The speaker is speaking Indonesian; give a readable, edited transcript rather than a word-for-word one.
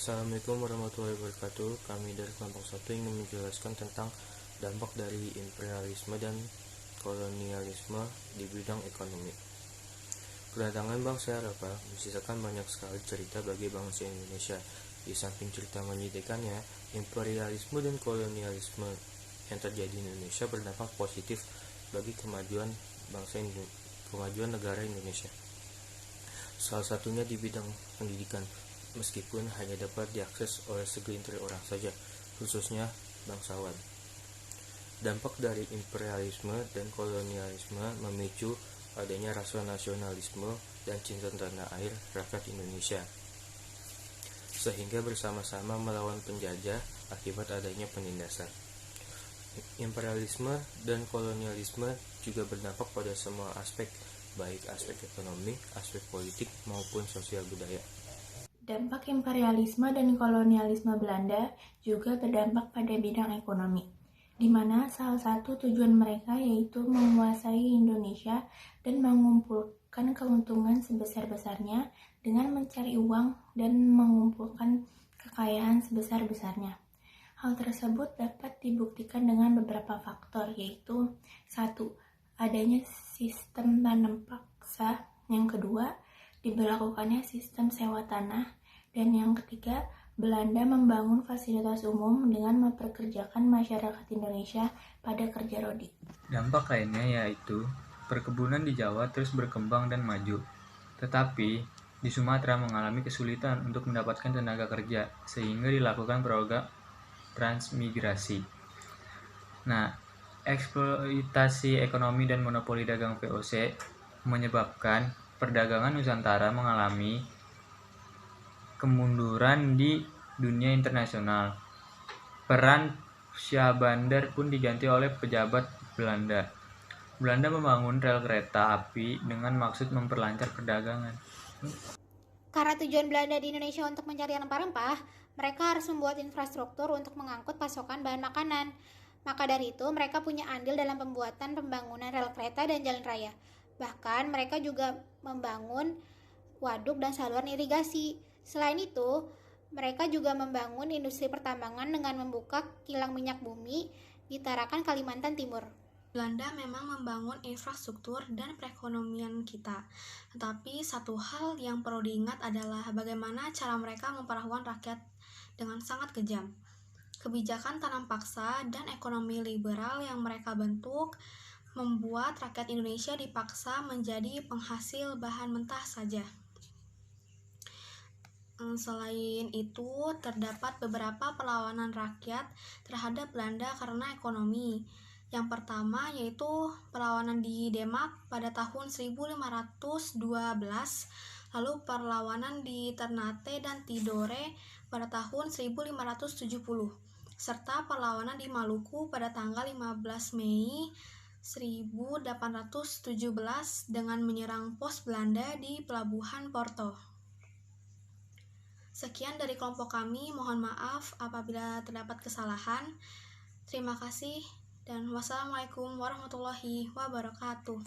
Assalamualaikum warahmatullahi wabarakatuh. Kami dari kelompok 1 ingin menjelaskan tentang dampak dari imperialisme dan kolonialisme di bidang ekonomi. Kedatangan bangsa Eropa menyisakan banyak sekali cerita bagi bangsa Indonesia. Di samping cerita menyedihkannya, imperialisme dan kolonialisme yang terjadi di Indonesia berdampak positif bagi kemajuan negara Indonesia. Salah satunya di bidang pendidikan, meskipun hanya dapat diakses oleh segelintir orang saja, khususnya bangsawan. Dampak dari imperialisme dan kolonialisme memicu adanya rasa nasionalisme dan cinta tanah air rakyat Indonesia, sehingga bersama-sama melawan penjajah akibat adanya penindasan. Imperialisme dan kolonialisme juga berdampak pada semua aspek, baik aspek ekonomi, aspek politik, maupun sosial budaya. Dampak imperialisme dan kolonialisme Belanda juga berdampak pada bidang ekonomi, di mana salah satu tujuan mereka yaitu menguasai Indonesia dan mengumpulkan keuntungan sebesar-besarnya dengan mencari uang dan mengumpulkan kekayaan sebesar-besarnya. Hal tersebut dapat dibuktikan dengan beberapa faktor, yaitu 1. Adanya sistem tanam paksa. Yang kedua, diberlakukannya sistem sewa tanah. Dan yang ketiga, Belanda membangun fasilitas umum dengan memperkerjakan masyarakat Indonesia pada kerja rodi. Dampak lainnya yaitu perkebunan di Jawa terus berkembang dan maju, tetapi di Sumatera mengalami kesulitan untuk mendapatkan tenaga kerja sehingga dilakukan program transmigrasi. Nah, eksploitasi ekonomi dan monopoli dagang VOC menyebabkan perdagangan Nusantara mengalami kemunduran di dunia internasional. Peran Syah Bandar pun diganti oleh pejabat Belanda. Belanda membangun rel kereta api dengan maksud memperlancar perdagangan. Karena tujuan Belanda di Indonesia untuk mencari rempah-rempah, mereka harus membuat infrastruktur untuk mengangkut pasokan bahan makanan. Maka dari itu, mereka punya andil dalam pembangunan rel kereta dan jalan raya. Bahkan, mereka juga membangun waduk dan saluran irigasi. Selain itu, mereka juga membangun industri pertambangan dengan membuka kilang minyak bumi di Tarakan, Kalimantan Timur. Belanda memang membangun infrastruktur dan perekonomian kita. Tetapi satu hal yang perlu diingat adalah bagaimana cara mereka memperlakukan rakyat dengan sangat kejam. Kebijakan tanam paksa dan ekonomi liberal yang mereka bentuk membuat rakyat Indonesia dipaksa menjadi penghasil bahan mentah saja. Selain itu, terdapat beberapa perlawanan rakyat terhadap Belanda karena ekonomi. Yang pertama yaitu perlawanan di Demak pada tahun 1512, lalu perlawanan di Ternate dan Tidore pada tahun 1570, serta perlawanan di Maluku pada tanggal 15 Mei 1817 dengan menyerang pos Belanda di Pelabuhan Porto. Sekian dari kelompok kami, mohon maaf apabila terdapat kesalahan. Terima kasih dan wassalamualaikum warahmatullahi wabarakatuh.